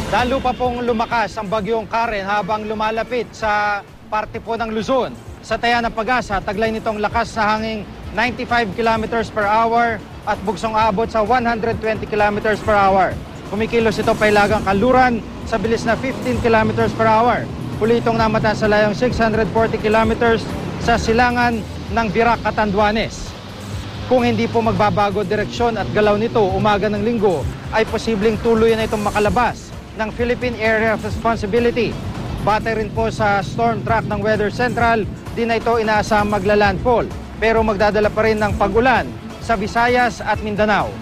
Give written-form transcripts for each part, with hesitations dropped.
Lalo pa pong lumakas ang bagyong Karen habang lumalapit sa parte po ng Luzon. Sa taya ng Pag-asa, taglay nitong lakas na hanging 95 kilometers per hour at bugsong abot sa 120 kilometers per hour. Kumikilos ito pailagang Kanluran sa bilis na 15 kilometers per hour. Huli itong namatan sa layong 640 kilometers sa silangan ng Virac, Catanduanes. Kung hindi po magbabago direksyon at galaw nito umaga ng Linggo, ay posibleng tuluyan na itong makalabas ng Philippine Area of Responsibility. Batay rin po sa storm track ng Weather Central, di na ito inaasahang maglalandfall. Pero magdadala pa rin ng pag-ulan sa Visayas at Mindanao.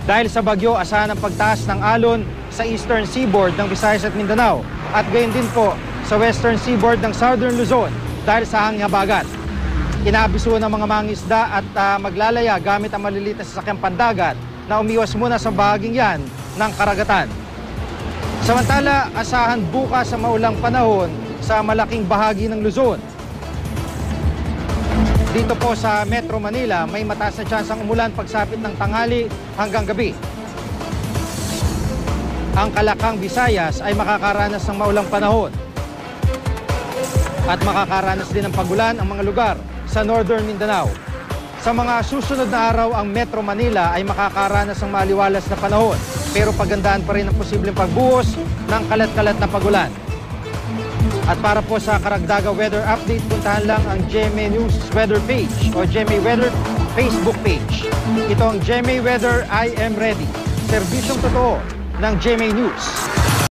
Dahil sa bagyo, asahan ang pagtaas ng alon sa eastern seaboard ng Visayas at Mindanao at gayon din po sa western seaboard ng Southern Luzon dahil sa hanging habagat. Inaabisuhan ng mga mangingisda at maglalaya gamit ang maliliit na sasakyang pandagat na umiwas muna sa bahaging yan ng karagatan. Samantala, asahan bukas sa maulang panahon sa malaking bahagi ng Luzon. Dito po sa Metro Manila, may mataas na tsansang umulan pagsapit ng tanghali hanggang gabi. Ang Kalakang Visayas ay makakaranas ng maulang panahon. At makakaranas din ng pagulan ang mga lugar sa Northern Mindanao. Sa mga susunod na araw, ang Metro Manila ay makakaranas ng maliwalas na panahon. Pero pagandaan pa rin ang posibleng pagbuhos ng kalat-kalat na pagulan. At para po sa karagdagang weather update, puntahan lang ang GMA News Weather page o GMA Weather Facebook page. Ito ang GMA Weather I Am Ready. Serbisyong totoo ng GMA News.